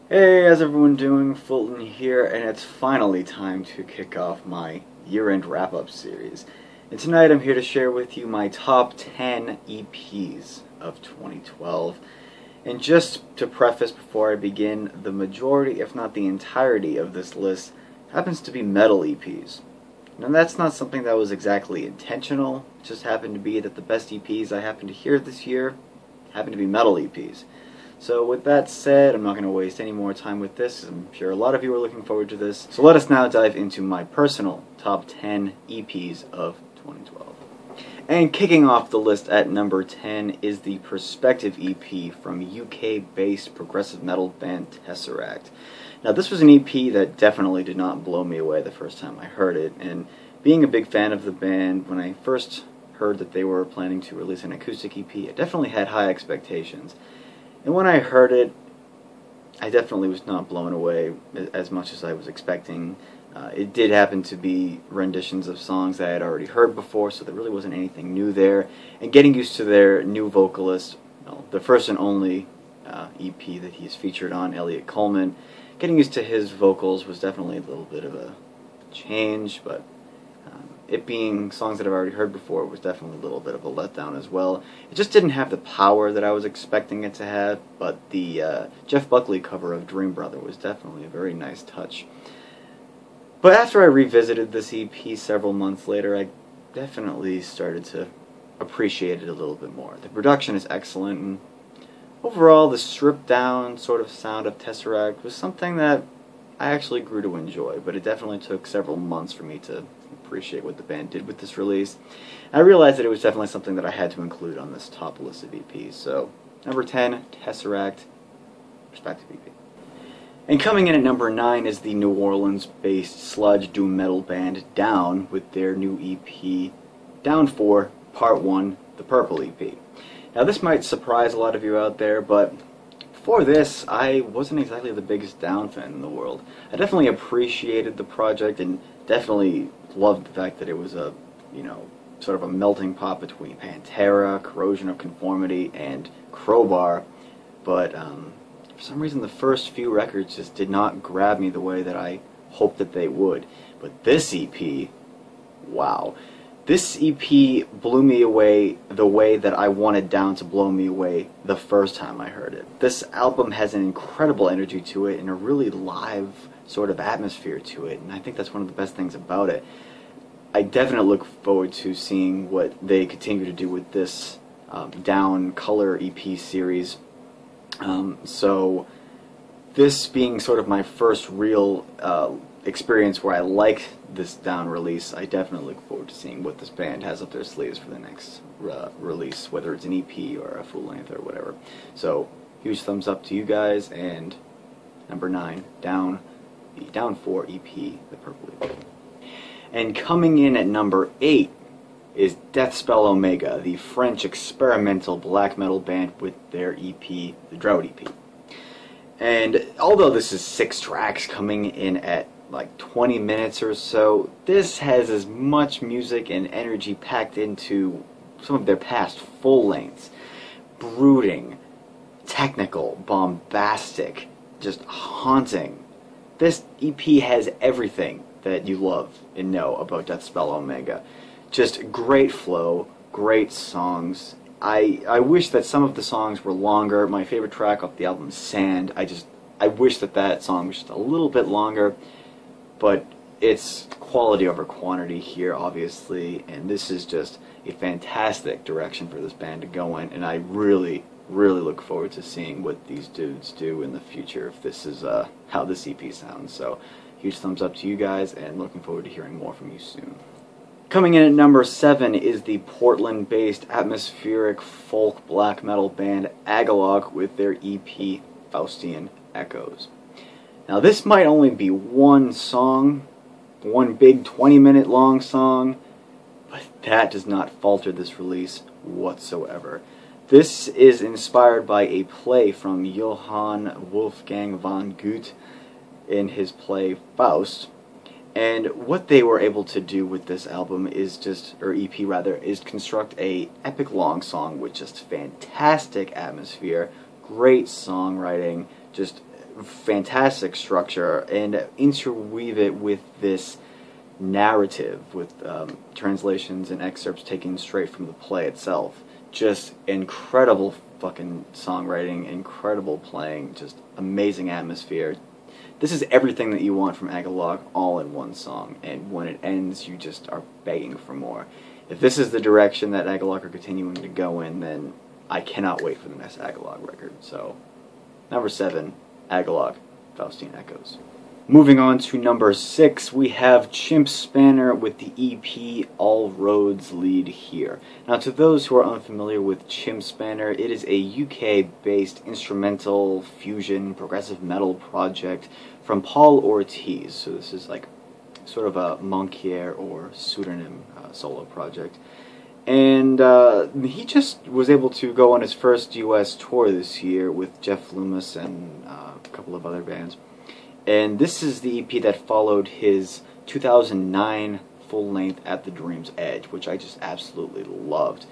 Hey, how's everyone doing? Fulton here, and it's finally time to kick off my year-end wrap-up series. And tonight I'm here to share with you my top 10 EPs of 2012. And just to preface before I begin, the majority, if not the entirety of this list happens to be metal EPs. Now that's not something that was exactly intentional, it just happened to be that the best EPs I happened to hear this year happen to be metal EPs. So with that said, I'm not going to waste any more time with this. I'm sure a lot of you are looking forward to this. So let us now dive into my personal top 10 EPs of 2012. And kicking off the list at number 10 is the Perspective EP from UK-based progressive metal band Esseract. Now this was an EP that definitely did not blow me away the first time I heard it, and being a big fan of the band, when I first heard that they were planning to release an acoustic EP, I definitely had high expectations. And when I heard it, I definitely was not blown away as much as I was expecting. It did happen to be renditions of songs that I had already heard before, so there really wasn't anything new there. And getting used to their new vocalist, well, the first and only EP that he's featured on, Elliot Coleman, getting used to his vocals was definitely a little bit of a change, but it being songs that I've already heard before was definitely a little bit of a letdown as well. It just didn't have the power that I was expecting it to have, but the Jeff Buckley cover of Dream Brother was definitely a very nice touch. But after I revisited this EP several months later, I definitely started to appreciate it a little bit more. The production is excellent, and overall the stripped down sort of sound of Tesseract was something that I actually grew to enjoy, but it definitely took several months for me to appreciate what the band did with this release. I realized that it was definitely something that I had to include on this top list of EPs. So, number 10, Tesseract, Perspective EP. And coming in at number 9 is the New Orleans-based sludge doom metal band Down with their new EP, Down 4, Part 1, the Purple EP. Now this might surprise a lot of you out there, but before this, I wasn't exactly the biggest Down fan in the world. I definitely appreciated the project and definitely loved the fact that it was a, sort of a melting pot between Pantera, Corrosion of Conformity, and Crowbar. But for some reason, the first few records just did not grab me the way that I hoped that they would. But this EP, wow. This EP blew me away the way that I wanted Down to blow me away the first time I heard it. This album has an incredible energy to it and a really live sort of atmosphere to it, and I think that's one of the best things about it. I definitely look forward to seeing what they continue to do with this Down Color EP series. So this being sort of my first real experience where I liked this Down release, I definitely look forward to seeing what this band has up their sleeves for the next release, whether it's an EP or a full length or whatever. So huge thumbs up to you guys. And number 9, Down, the Down 4 EP, the Purple EP. And coming in at number 8 is Deathspell Omega, the French experimental black metal band with their EP, the Drought EP. And although this is 6 tracks coming in at like 20 minutes or so, this has as much music and energy packed into some of their past full lengths. Brooding, technical, bombastic, just haunting. This EP has everything that you love and know about Deathspell Omega. Just great flow, great songs. I wish that some of the songs were longer. My favorite track off the album is Sand. I wish that song was just a little bit longer, but it's quality over quantity here, obviously, and this is just a fantastic direction for this band to go in, and I really, really look forward to seeing what these dudes do in the future if this is how this EP sounds. So, huge thumbs up to you guys, and looking forward to hearing more from you soon. Coming in at number 7 is the Portland-based atmospheric folk black metal band Agalloch with their EP Faustian Echoes. Now this might only be one song, one big 20-minute long song, but that does not falter this release whatsoever. This is inspired by a play from Johann Wolfgang von Goethe in his play Faust. And what they were able to do with this album is or EP rather, is construct a epic long song with just fantastic atmosphere, great songwriting, just fantastic structure and interweave it with this narrative, with translations and excerpts taken straight from the play itself. Just incredible fucking songwriting, incredible playing, just amazing atmosphere. This is everything that you want from Agalloch all in one song, and when it ends, you just are begging for more. If this is the direction that Agalloch are continuing to go in, then I cannot wait for the next Agalloch record. So, number 7, Agalloch, Faustine Echoes. Moving on to number 6, we have Chimp Spanner with the EP All Roads Lead Here. Now, to those who are unfamiliar with Chimp Spanner, it is a UK-based instrumental fusion progressive metal project from Paul Ortiz. So this is like sort of a Monkier or pseudonym solo project. And he just was able to go on his first US tour this year with Jeff Loomis and a couple of other bands. And this is the EP that followed his 2009 full-length At the Dream's Edge, which I just absolutely loved.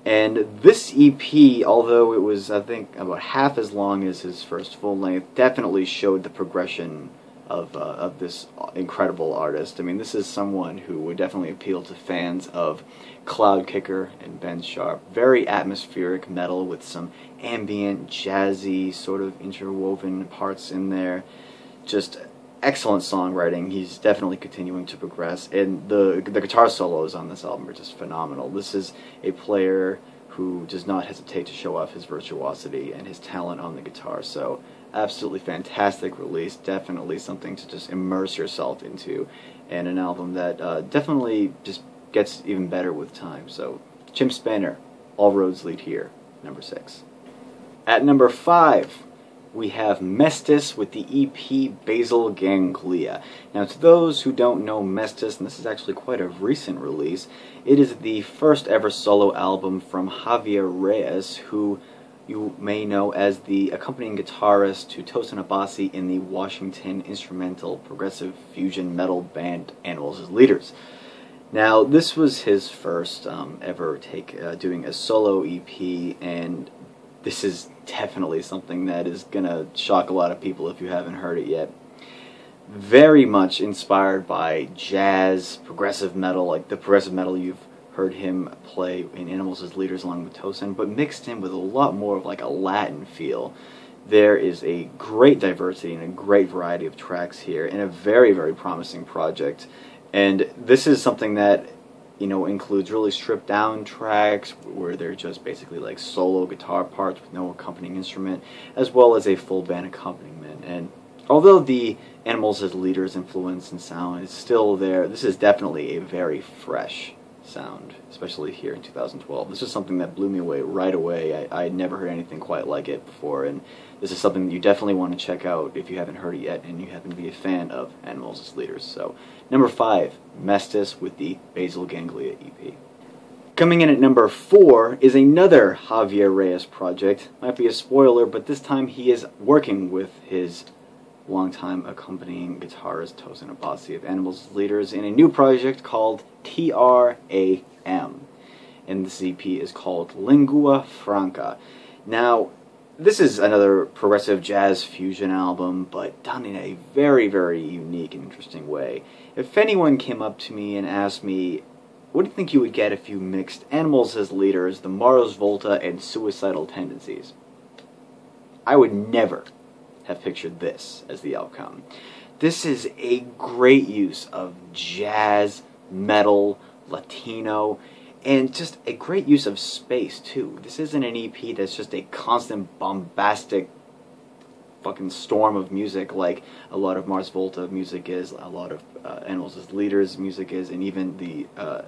And this EP, although it was, I think, about half as long as his first full-length, definitely showed the progression of this incredible artist. I mean, this is someone who would definitely appeal to fans of Cloud Kicker and Ben Sharp. Very atmospheric metal with some ambient, jazzy, sort of interwoven parts in there. Just excellent songwriting. He's definitely continuing to progress, and the guitar solos on this album are just phenomenal. This is a player who does not hesitate to show off his virtuosity and his talent on the guitar, so absolutely fantastic release. Definitely something to just immerse yourself into, and an album that definitely just gets even better with time. So Chimp Spanner, All Roads Lead Here, number 6. At number 5, we have Mestas with the EP Basal Ganglia. Now, to those who don't know Mestas, and this is actually quite a recent release, it is the first ever solo album from Javier Reyes, who you may know as the accompanying guitarist to Tosin Abasi in the Washington instrumental progressive fusion metal band Animals as Leaders. Now, this was his first ever take doing a solo EP, and this is definitely something that is going to shock a lot of people if you haven't heard it yet. Very much inspired by jazz, progressive metal, like the progressive metal you've heard him play in Animals as Leaders along with Tosin, but mixed in with a lot more of like a Latin feel. There is a great diversity and a great variety of tracks here, and a very, very promising project. And this is something that, you know, includes really stripped down tracks where they're just basically like solo guitar parts with no accompanying instrument, as well as a full band accompaniment. And although the Animals as Leaders influence and sound is still there, this is definitely a very fresh sound, especially here in 2012. This is something that blew me away right away. I had never heard anything quite like it before, and this is something that you definitely want to check out if you haven't heard it yet and you happen to be a fan of Animals as Leaders. So, number 5, Mestas with the Basal Ganglia EP. Coming in at number 4 is another Javier Reyes project. Might be a spoiler, but this time he is working with his longtime accompanying guitarist Tosin Abasi of Animals as Leaders in a new project called TRAM. And this EP is called Lingua Franca. Now, this is another progressive jazz fusion album, but done in a very, very unique and interesting way. If anyone came up to me and asked me, what do you think you would get if you mixed Animals as Leaders, the Mars Volta, and Suicidal Tendencies? I would never have pictured this as the outcome. This is a great use of jazz, metal, Latino, and just a great use of space, too. This isn't an EP that's just a constant bombastic fucking storm of music like a lot of Mars Volta music is, a lot of Animals as Leaders music is, and even the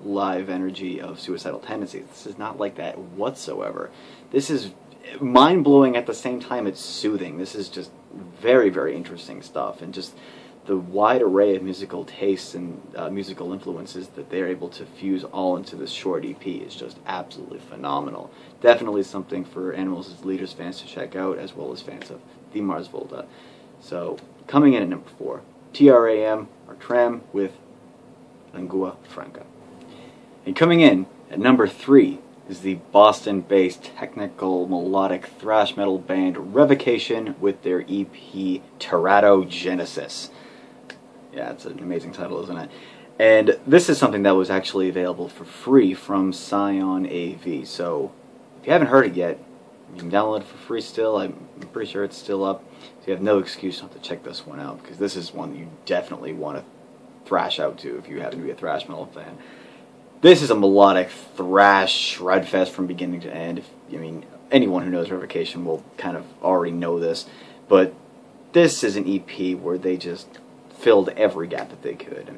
live energy of Suicidal Tendencies. This is not like that whatsoever. This is mind-blowing at the same time it's soothing. This is just very, very interesting stuff, and just the wide array of musical tastes and musical influences that they're able to fuse all into this short EP is just absolutely phenomenal. Definitely something for Animals as Leaders fans to check out, as well as fans of the Mars Volta. So, coming in at number 4, TRAM with Lingua Franca. And coming in at number 3, is the Boston-based technical melodic thrash metal band Revocation with their EP Teratogenesis. Yeah, it's an amazing title, isn't it? And this is something that was actually available for free from Scion AV. So if you haven't heard it yet, you can download it for free still. I'm pretty sure it's still up. So you have no excuse not to check this one out, because this is one that you definitely want to thrash out to if you happen to be a thrash metal fan. This is a melodic thrash shredfest from beginning to end. Anyone who knows Revocation will kind of already know this, but this is an EP where they just filled every gap that they could.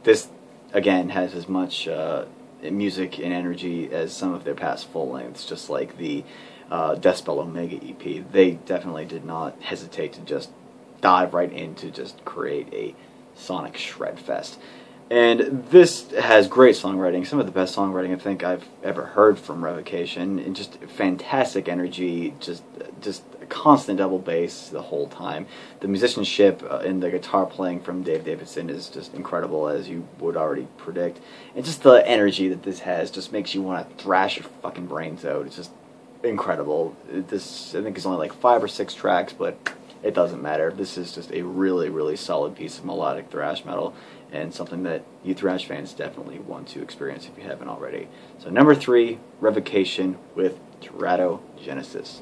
This again has as much music and energy as some of their past full lengths, just like the Deathspell Omega EP. They definitely did not hesitate to just dive right in to just create a sonic shredfest. And this has great songwriting, some of the best songwriting I think I've ever heard from Revocation, and just fantastic energy, just a constant double bass the whole time. The musicianship and the guitar playing from Dave Davidson is just incredible, as you would already predict. And just the energy that this has just makes you want to thrash your fucking brains out. It's just incredible. This, I think, is only like 5 or 6 tracks, but it doesn't matter. This is just a really, really solid piece of melodic thrash metal, and something that you thrash fans definitely want to experience if you haven't already. So number 3, Revocation with Teratogenesis.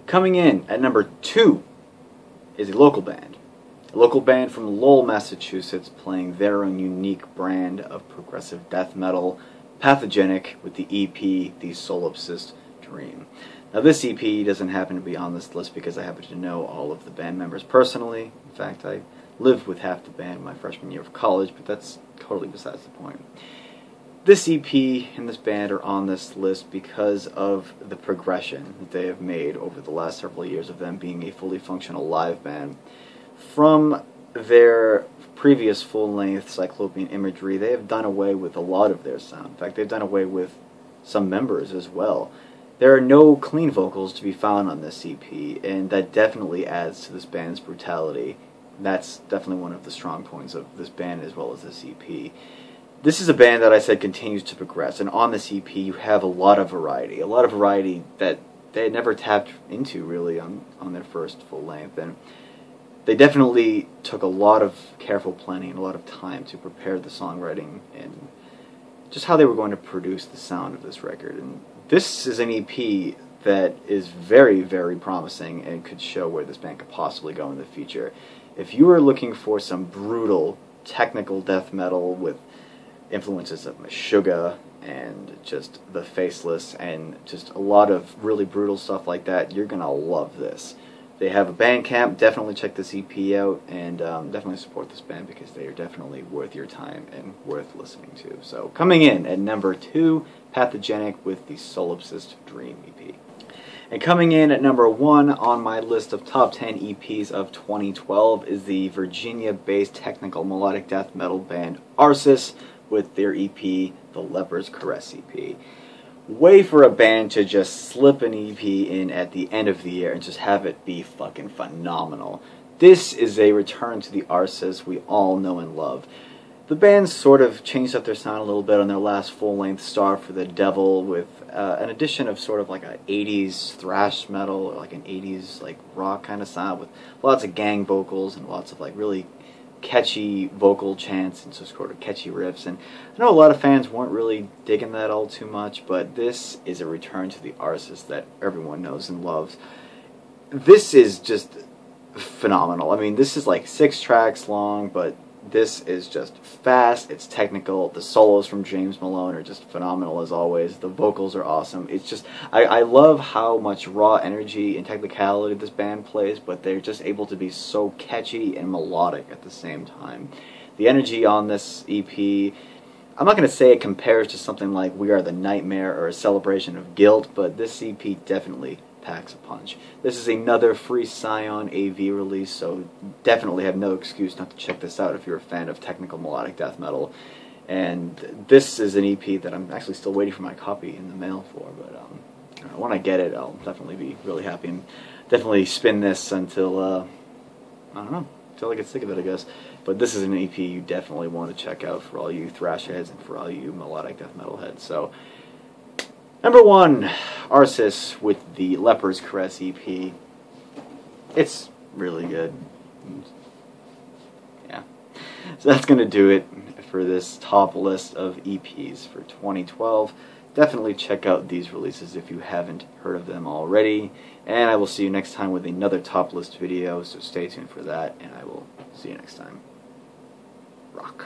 Coming in at number 2 is a local band. A local band from Lowell, Massachusetts, playing their own unique brand of progressive death metal, Pathogenic, with the EP The Solipsist Dream. Now this EP doesn't happen to be on this list because I happen to know all of the band members personally. In fact, I lived with half the band my freshman year of college, but that's totally besides the point. This EP and this band are on this list because of the progression that they have made over the last several years of them being a fully functional live band. From their previous full-length Cyclopean Imagery, they have done away with a lot of their sound. In fact, they've done away with some members as well. There are no clean vocals to be found on this EP, and that definitely adds to this band's brutality. That's definitely one of the strong points of this band as well as this EP. This is a band that I said continues to progress, and on this EP you have a lot of variety that they had never tapped into really on their first full length, and they definitely took a lot of careful planning and a lot of time to prepare the songwriting and just how they were going to produce the sound of this record. And this is an EP that is very, very promising and could show where this band could possibly go in the future. If you are looking for some brutal, technical death metal with influences of Meshuggah and just the Faceless and just a lot of really brutal stuff like that, you're going to love this. They have a Bandcamp. Definitely check this EP out, and definitely support this band because they are definitely worth your time and worth listening to. So coming in at number 2, Pathogenic with the Solipsist Dream EP. And coming in at number 1 on my list of top 10 EPs of 2012 is the Virginia-based technical melodic death metal band Arsis with their EP, The Leper's Caress EP. Way for a band to just slip an EP in at the end of the year and just have it be fucking phenomenal. This is a return to the Arsis we all know and love. The band sort of changed up their sound a little bit on their last full-length Star for the Devil with an addition of sort of like an 80s thrash metal or like an 80s like rock kind of sound with lots of gang vocals and lots of like really catchy vocal chants and just sort of catchy riffs. And I know a lot of fans weren't really digging that all too much, but this is a return to the Arsis that everyone knows and loves. This is just phenomenal. I mean, this is like 6 tracks long, but this is just fast, it's technical, the solos from James Malone are just phenomenal as always, the vocals are awesome. It's just, I love how much raw energy and technicality this band plays, but they're just able to be so catchy and melodic at the same time. The energy on this EP, I'm not going to say it compares to something like We Are the Nightmare or A Celebration of Guilt, but this EP definitely packs a punch. This is another free Scion AV release, so definitely have no excuse not to check this out if you're a fan of technical melodic death metal. And this is an EP that I'm actually still waiting for my copy in the mail for, but when I get it, I'll definitely be really happy and definitely spin this until, I don't know, until I get sick of it, I guess. But this is an EP you definitely want to check out for all you thrash heads and for all you melodic death metal heads. So Number 1, Arceus with the Leper's Caress EP. It's really good. Yeah. So that's going to do it for this top list of EPs for 2012. Definitely check out these releases if you haven't heard of them already. And I will see you next time with another top list video, so stay tuned for that, and I will see you next time. Rock.